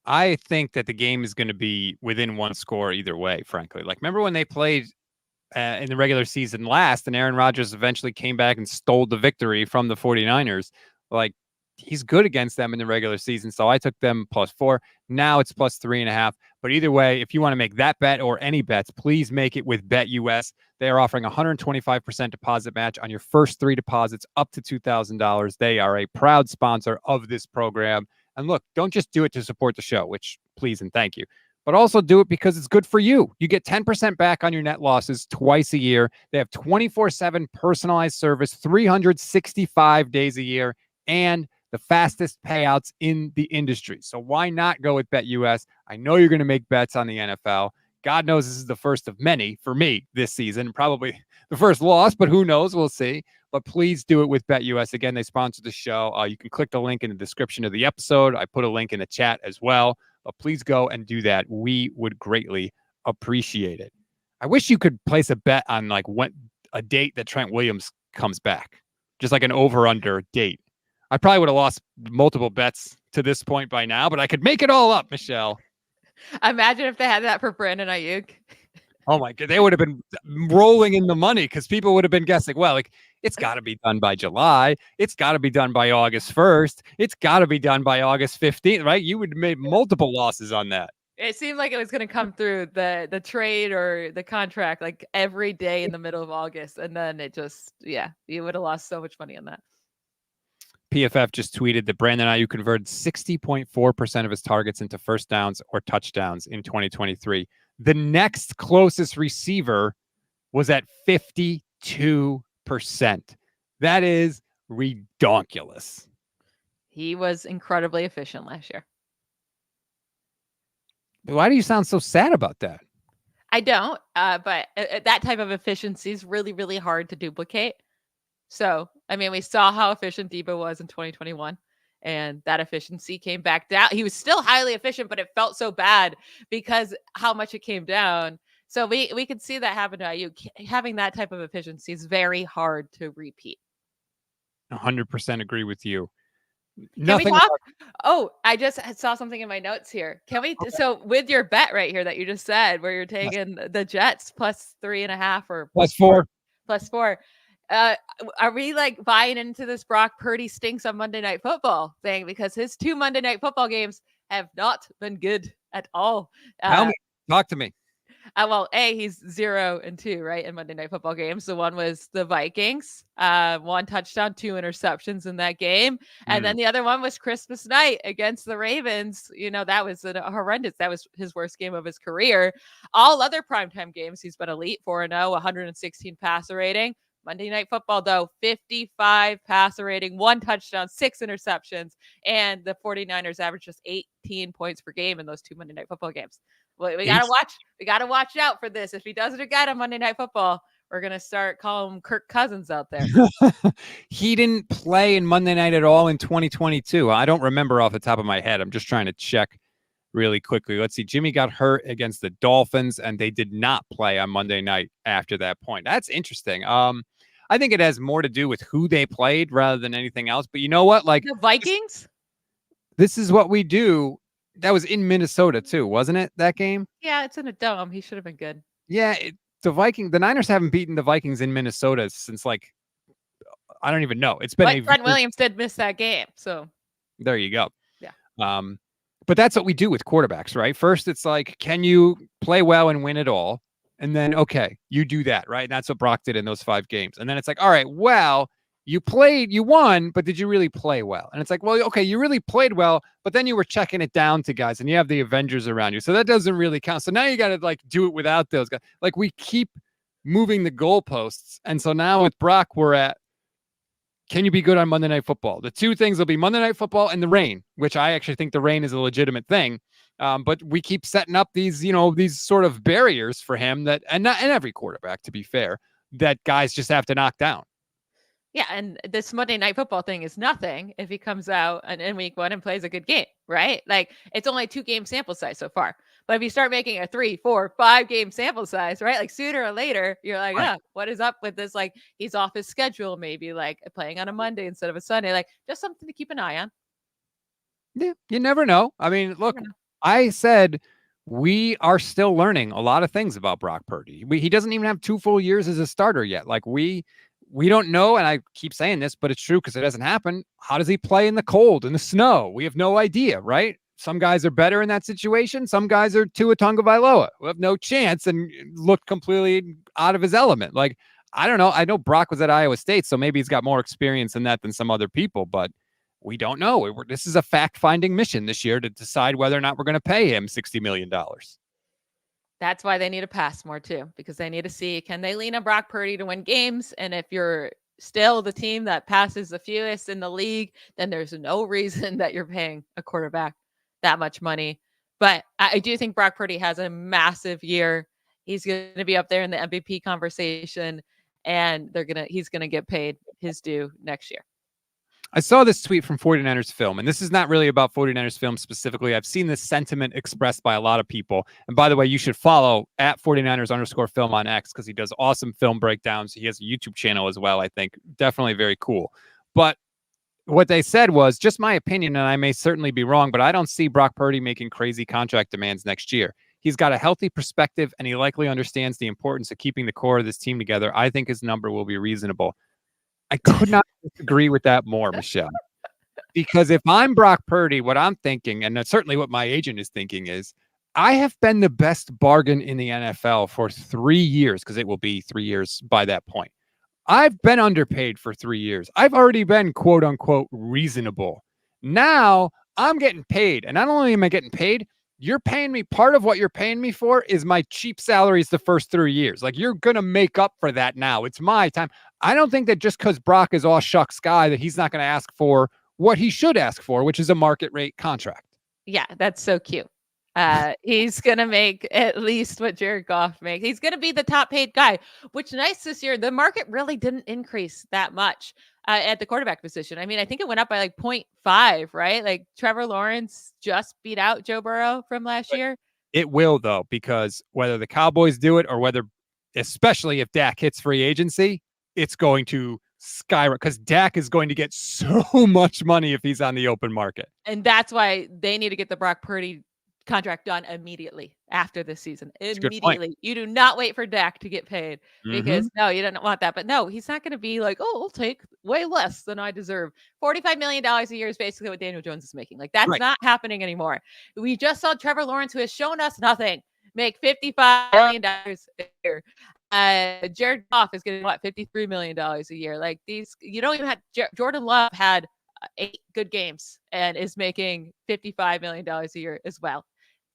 I think that the game is going to be within one score either way, frankly. Like, remember when they played in the regular season last and Aaron Rodgers eventually came back and stole the victory from the 49ers? Like, he's good against them in the regular season. So I took them +4. Now it's +3.5. But either way, if you want to make that bet or any bets, please make it with Bet US. They are offering 125% deposit match on your first 3 deposits up to $2,000. They are a proud sponsor of this program. And look, don't just do it to support the show, which please and thank you, but also do it because it's good for you. You get 10% back on your net losses twice a year. They have 24/7 personalized service, 365 days a year, and the fastest payouts in the industry. So why not go with BetUS? I know you're going to make bets on the NFL. God knows this is the first of many for me this season, probably the first loss, but who knows? We'll see. But please do it with BetUS. Again, they sponsor the show. You can click the link in the description of the episode. I put a link in the chat as well. But please go and do that. We would greatly appreciate it. I wish you could place a bet on like when a date that Trent Williams comes back, just like an over/under date. I probably would have lost multiple bets to this point by now, but I could make it all up, Michelle. Imagine if they had that for Brandon Aiyuk. Oh my God, they would have been rolling in the money because people would have been guessing, well, like it's got to be done by July. It's got to be done by August 1st. It's got to be done by August 15th, right? You would have made multiple losses on that. It seemed like it was going to come through the trade or the contract like every day in the middle of August. And then it just, you would have lost so much money on that. PFF just tweeted that Brandon Aiyuk converted 60.4% of his targets into first downs or touchdowns in 2023. The next closest receiver was at 52%. That is redonkulous. He was incredibly efficient last year. Why do you sound so sad about that? I don't, but that type of efficiency is really, really hard to duplicate. So, I mean, we saw how efficient Deebo was in 2021, and that efficiency came back down. He was still highly efficient, but it felt so bad because how much it came down. So we could see that happen to Aiyuk. Having that type of efficiency is very hard to repeat. 100% agree with you. Can we talk? Oh, I just saw something in my notes here. Can we? Okay. So with your bet right here that you just said, where you're taking the Jets +3.5 or +4. +4. Are we like buying into this Brock Purdy stinks on Monday Night Football thing? Because his 2 Monday Night Football games have not been good at all. Tell me, talk to me. Well, he's 0-2, right, in Monday Night Football games. So one was the Vikings, 1 touchdown, 2 interceptions in that game. And then the other one was Christmas night against the Ravens. That was horrendous. That was his worst game of his career. All other primetime games, he's been elite, 4-0, 116 passer rating. Monday Night Football, though, 55 passer rating, 1 touchdown, 6 interceptions, and the 49ers averaged just 18 points per game in those 2 Monday Night Football games. Well, we gotta watch. We gotta watch out for this. If he does it again on Monday Night Football, we're gonna start calling him Kirk Cousins out there. He didn't play in Monday night at all in 2022. I don't remember off the top of my head. I'm just trying to check really quickly. Let's see. Jimmy got hurt against the Dolphins, and they did not play on Monday night after that point. That's interesting. I think it has more to do with who they played rather than anything else. But you know what? Like the Vikings? This is what we do. That was in Minnesota too, wasn't it? That game? Yeah, it's in a dome. He should have been good. Yeah, the Niners haven't beaten the Vikings in Minnesota since I don't even know. It's been Trent Williams did miss that game, so there you go. Yeah. But that's what we do with quarterbacks, right? First, it's like, can you play well and win it all? And then, okay, you do that, right? And that's what Brock did in those 5 games. And then it's like, all right, well, you won, but did you really play well? And it's like, well, okay, you really played well, but then you were checking it down to guys and you have the Avengers around you. So that doesn't really count. So now you got to do it without those guys. Like we keep moving the goalposts. And so now with Brock, we're at, can you be good on Monday Night Football? The 2 things will be Monday Night Football and the rain, which I actually think the rain is a legitimate thing. But we keep setting up these sort of barriers for him and every quarterback, to be fair, that guys just have to knock down. Yeah, and this Monday Night Football thing is nothing if he comes out in week 1 and plays a good game, right? Like it's only a 2-game sample size so far. But if you start making a 3, 4, 5-game sample size, right? Like sooner or later, you're like, yeah, what is up with this? Like he's off his schedule, maybe like playing on a Monday instead of a Sunday. Like just something to keep an eye on. Yeah, you never know. I mean, look, I said we are still learning a lot of things about Brock Purdy. He doesn't even have 2 full years as a starter yet. Like we don't know, and I keep saying this, but it's true because it doesn't happen. How does he play in the cold, in the snow? We have no idea, right? Some guys are better in that situation. Some guys are Tua Tagovailoa, who have no chance and looked completely out of his element. Like, I don't know. I know Brock was at Iowa State, so maybe he's got more experience in that than some other people, but we don't know. This is a fact-finding mission this year to decide whether or not we're going to pay him $60 million. That's why they need to pass more too, because they need to see, can they lean on Brock Purdy to win games? And if you're still the team that passes the fewest in the league, then there's no reason that you're paying a quarterback that much money. But I do think Brock Purdy has a massive year. He's going to be up there in the MVP conversation, and he's going to get paid his due next year. I saw this tweet from 49ers Film, and this is not really about 49ers Film specifically. I've seen this sentiment expressed by a lot of people. And by the way, you should follow at 49ers_film on X because he does awesome film breakdowns. He has a YouTube channel as well, I think. Definitely very cool. But what they said was, just my opinion, and I may certainly be wrong, but I don't see Brock Purdy making crazy contract demands next year. He's got a healthy perspective, and he likely understands the importance of keeping the core of this team together. I think his number will be reasonable. I could not disagree with that more, Michelle. Because if I'm Brock Purdy, what I'm thinking, and that's certainly what my agent is thinking, is I have been the best bargain in the NFL for 3 years, because it will be 3 years by that point. I've been underpaid for 3 years. I've already been, quote unquote, reasonable. Now I'm getting paid. And not only am I getting paid, you're paying me. Part of what you're paying me for is my cheap salaries the first 3 years. Like, you're going to make up for that now. It's my time. I don't think that just because Brock is all shucks guy that he's not going to ask for what he should ask for, which is a market rate contract. Yeah, that's so cute. He's going to make at least what Jared Goff makes. He's going to be the top paid guy, which nice this year. The market really didn't increase that much at the quarterback position. I mean, I think it went up by like 0.5, right? Like Trevor Lawrence just beat out Joe Burrow from last year. It will, though, because whether the Cowboys do it or whether, especially if Dak hits free agency, it's going to skyrocket because Dak is going to get so much money if he's on the open market. And that's why they need to get the Brock Purdy contract done immediately after this season. Immediately. You do not wait for Dak to get paid because no, you don't want that. But no, he's not going to be like, oh, I'll take way less than I deserve. $45 million a year is basically what Daniel Jones is making. Like, that's not happening anymore. We just saw Trevor Lawrence, who has shown us nothing, make $55 million a year. Jared Goff is getting $53 million a year. Like these, you don't even have Jordan Love had 8 good games and is making $55 million a year as well.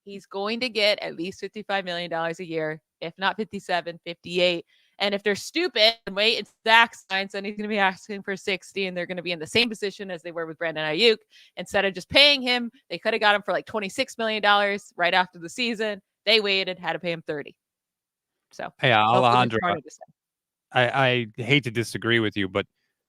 He's going to get at least $55 million a year, if not 57, 58. And if they're stupid and wait, it's Zach signs, and he's going to be asking for 60, and they're going to be in the same position as they were with Brandon Aiyuk. Instead of just paying him, they could have got him for like $26 million right after the season. They waited, had to pay him 30. So, yeah, Alejandro, I hate to disagree with you, but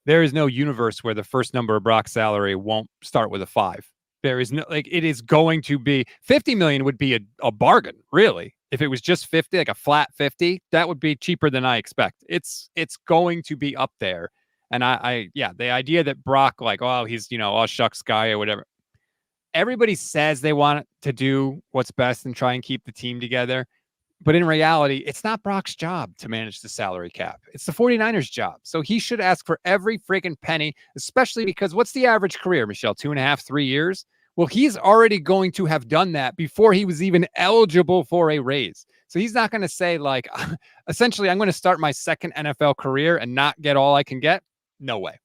there is no universe where the first number of Brock's salary won't start with a 5. There is no, like, it is going to be 50 million would be a bargain, really. If it was just 50, like a flat 50, that would be cheaper than I expect. It's going to be up there. And the idea that Brock, like, oh, he's, oh, shucks guy or whatever. Everybody says they want to do what's best and try and keep the team together. But in reality, it's not Brock's job to manage the salary cap. It's the 49ers' job. So he should ask for every freaking penny, especially because what's the average career, Michelle? 2.5, 3 years? Well, he's already going to have done that before he was even eligible for a raise. So he's not going to say, like, essentially, I'm going to start my second NFL career and not get all I can get. No way.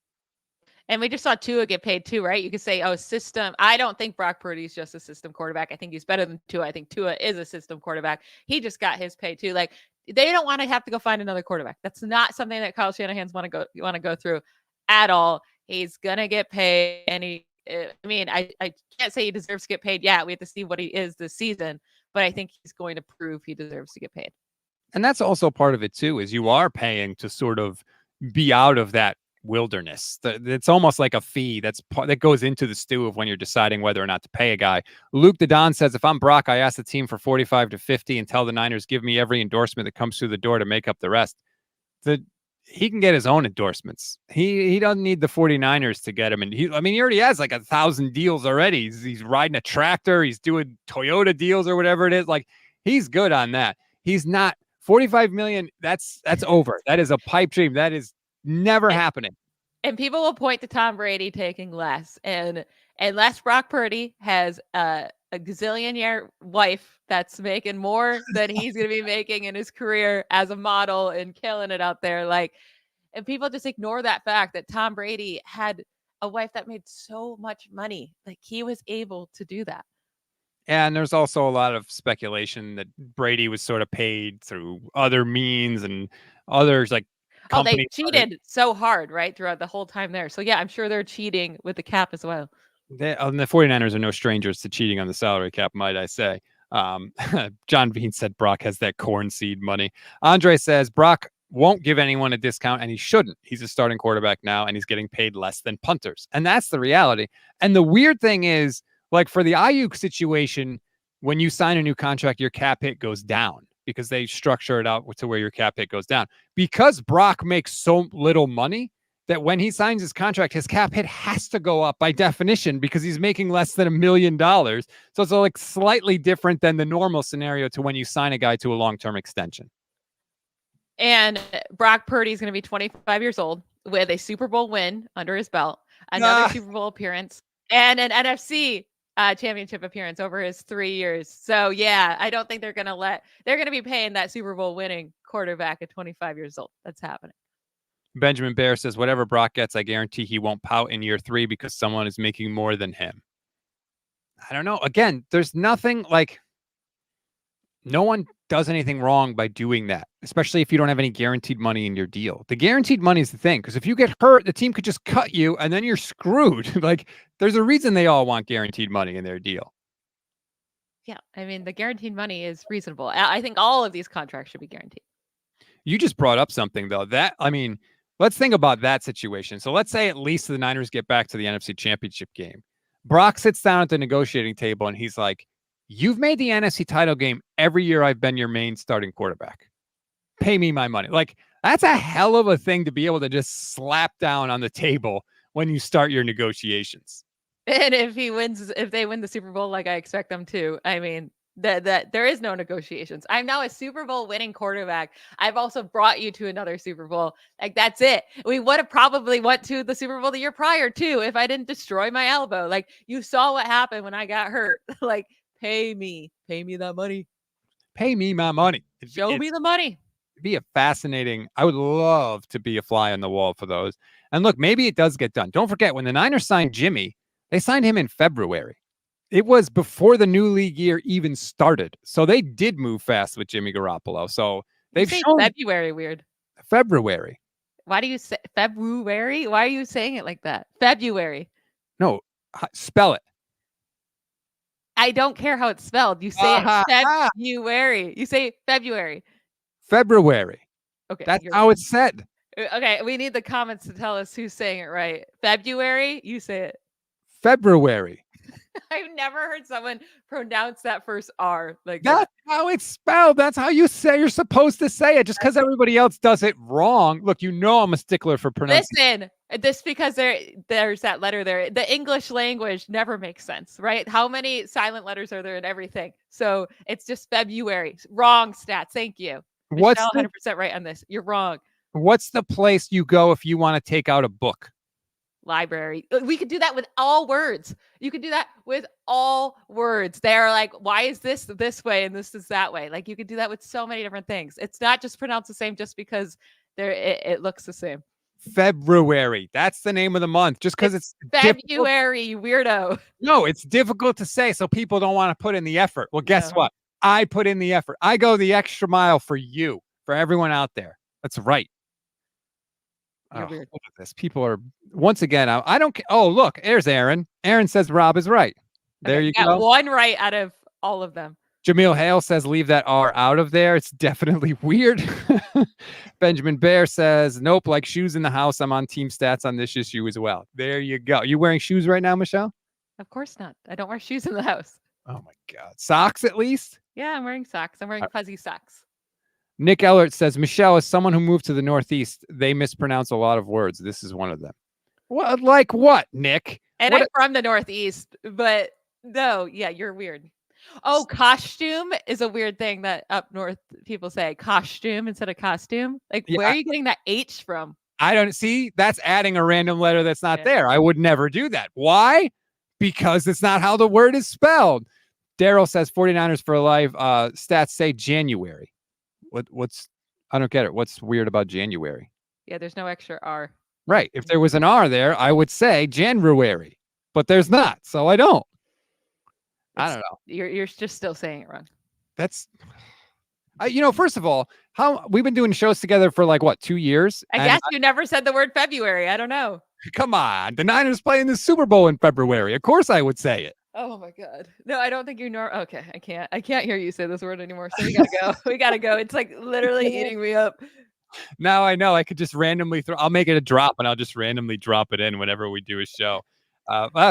And we just saw Tua get paid too, right? You could say, oh, system. I don't think Brock Purdy is just a system quarterback. I think he's better than Tua. I think Tua is a system quarterback. He just got his pay too. Like, they don't want to have to go find another quarterback. That's not something that Kyle Shanahan's want to go through at all. He's gonna get paid, and I can't say he deserves to get paid yet. We have to see what he is this season, but I think he's going to prove he deserves to get paid. And that's also part of it too, is you are paying to sort of be out of that wilderness. It's almost like a fee that goes into the stew of when you're deciding whether or not to pay a guy. Luke the Don says, if I'm Brock, I ask the team for 45 to 50 and tell the Niners give me every endorsement that comes through the door to make up the rest. He can get his own endorsements. He doesn't need the 49ers to get him. And he already has like 1,000 deals already. He's riding a tractor. He's doing Toyota deals or whatever it is. Like, he's good on that. He's not 45 million. That's over. That is a pipe dream. That is never happening. And people will point to Tom Brady taking less. And unless Brock Purdy has a gazillionaire wife that's making more than he's going to be making in his career as a model and killing it out there. Like, and people just ignore that fact that Tom Brady had a wife that made so much money. Like, he was able to do that. And there's also a lot of speculation that Brady was sort of paid through other means and others, like, oh, they cheated so hard, right, throughout the whole time there. So, yeah, I'm sure they're cheating with the cap as well. The 49ers are no strangers to cheating on the salary cap, might I say. John Bean said Brock has that corn seed money. Andre says Brock won't give anyone a discount, and he shouldn't. He's a starting quarterback now, and he's getting paid less than punters. And that's the reality. And the weird thing is, like, for the Aiyuk situation, when you sign a new contract, your cap hit goes down because they structure it out to where your cap hit goes down. Because Brock makes so little money that when he signs his contract, his cap hit has to go up by definition because he's making less than $1 million. So it's like slightly different than the normal scenario to when you sign a guy to a long-term extension. And Brock Purdy is going to be 25 years old with a Super Bowl win under his belt, another Super Bowl appearance, and an NFC championship appearance over his 3 years. So, yeah, I don't think they're going to be paying that Super Bowl winning quarterback at 25 years old. That's happening. Benjamin Bear says, whatever Brock gets, I guarantee he won't pout in year 3 because someone is making more than him. I don't know. Again, there's nothing like, no one does anything wrong by doing that, especially if you don't have any guaranteed money in your deal. The guaranteed money is the thing, because if you get hurt, the team could just cut you and then you're screwed. Like, there's a reason they all want guaranteed money in their deal. Yeah, I mean, the guaranteed money is reasonable. I think all of these contracts should be guaranteed. You just brought up something, though. Let's think about that situation. So let's say at least the Niners get back to the NFC Championship game. Brock sits down at the negotiating table and he's like, you've made the NFC title game every year I've been your main starting quarterback. Pay me my money. Like, that's a hell of a thing to be able to just slap down on the table when you start your negotiations. And if they win the Super Bowl like I expect them to, I mean, that there is no negotiations. I'm now a Super Bowl winning quarterback. I've also brought you to another Super Bowl. Like, that's it. We would have probably went to the Super Bowl the year prior too if I didn't destroy my elbow. Like, you saw what happened when I got hurt. Like, pay me that money. Pay me my money. Show me the money. It'd be a fascinating. I would love to be a fly on the wall for those. And look, maybe it does get done. Don't forget, when the Niners signed Jimmy, they signed him in February. It was before the new league year even started. So they did move fast with Jimmy Garoppolo. So they've shown February weird. February. Why do you say February? Why are you saying it like that? February. No, spell it. I don't care how it's spelled. You say it February. You say February. February. Okay. That's how it's said. Okay. We need the comments to tell us who's saying it right. February. You say it. February. I've never heard someone pronounce that first R like That's how it's spelled. That's how you're supposed to say it. Just because everybody else does it wrong. Look, I'm a stickler for pronunciation. Listen, this because there's that letter there. The English language never makes sense, right? How many silent letters are there in everything? So it's just February. Wrong stats. Thank you. What's Michelle, 100% right on this. You're wrong. What's the place you go if you want to take out a book? Library. We could do that with all words. You could do that with all words. They're like, why is this way and this is that way? Like you could do that with so many different things. It's not just pronounced the same just because it looks the same. February. That's the name of the month. Just because it's February, you weirdo. No, it's difficult to say, so people don't want to put in the effort. Well, guess what? I put in the effort. I go the extra mile for you, for everyone out there. That's right. You're weird. Look at this. People are once again. I don't. Oh, look, there's Aaron. Aaron says Rob is right. There you go. One right out of all of them. Jamil Hale says leave that R out of there. It's definitely weird. Benjamin Bear says nope. Like shoes in the house. I'm on team stats on this issue as well. There you go. You wearing shoes right now, Michelle? Of course not. I don't wear shoes in the house. Oh my God. Socks at least? Yeah, I'm wearing socks. I'm wearing fuzzy socks. Nick Ellert says, Michelle, as someone who moved to the Northeast, they mispronounce a lot of words. This is one of them. What? Like what, Nick? And I'm from the Northeast, but no, yeah, you're weird. Oh, costume is a weird thing that up north people say. Costume instead of costume. Like, where are you getting that H from? I don't see. That's adding a random letter that's not there. I would never do that. Why? Because it's not how the word is spelled. Daryl says 49ers for life. Stats say January. What's I don't get it. What's weird about January? Yeah, there's no extra R. Right. If there was an R there, I would say January, but there's not. So I don't. I don't know. You're just still saying it wrong. That's, first of all, how we've been doing shows together for like what, 2 years? I guess you never said the word February. I don't know. Come on, the Niners playing the Super Bowl in February. Of course, I would say it. Oh my God. No, I don't think you know. Okay. I can't hear you say this word anymore. So we gotta go. We gotta go. It's like literally eating me up. Now I know I could just randomly I'll make it a drop and I'll just randomly drop it in whenever we do a show.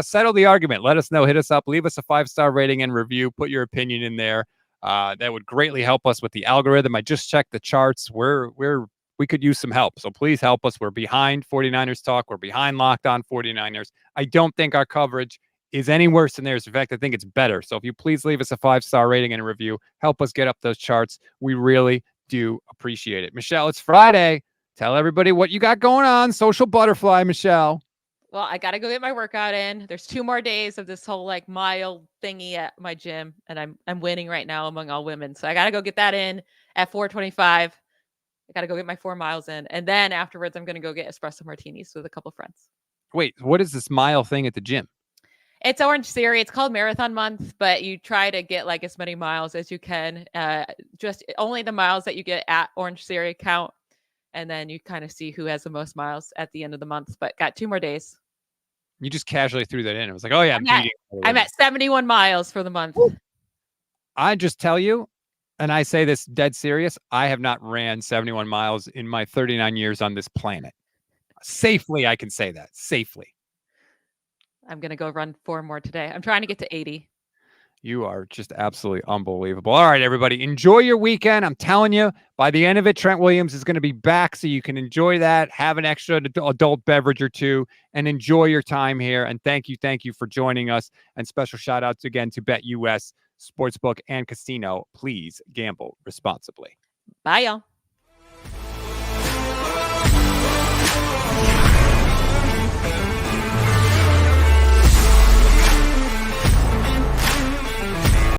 Settle the argument. Let us know. Hit us up. Leave us a 5-star rating and review. Put your opinion in there. That would greatly help us with the algorithm. I just checked the charts. We could use some help. So please help us. We're behind 49ers Talk. We're behind Locked On 49ers. I don't think our coverage is any worse than theirs. In fact, I think it's better. So if you please leave us a 5-star rating and a review, help us get up those charts. We really do appreciate it. Michelle, it's Friday. Tell everybody what you got going on. Social butterfly, Michelle. Well, I got to go get my workout in. There's 2 more days of this whole like mile thingy at my gym. And I'm winning right now among all women. So I got to go get that in at 4:25. I got to go get my 4 miles in. And then afterwards, I'm going to go get espresso martinis with a couple friends. Wait, what is this mile thing at the gym? It's Orange Theory. It's called Marathon Month, but you try to get like as many miles as you can. Just only the miles that you get at Orange Theory count. And then you kind of see who has the most miles at the end of the month, but got 2 more days. You just casually threw that in. It was like, oh yeah, I'm at 71 miles for the month. I just tell you, and I say this dead serious, I have not ran 71 miles in my 39 years on this planet. Safely, I can say that. Safely. I'm going to go run 4 more today. I'm trying to get to 80. You are just absolutely unbelievable. All right, everybody, enjoy your weekend. I'm telling you, by the end of it, Trent Williams is going to be back so you can enjoy that, have an extra adult beverage or 2, and enjoy your time here. And thank you for joining us. And special shout outs again to BetUS Sportsbook and Casino. Please gamble responsibly. Bye, y'all.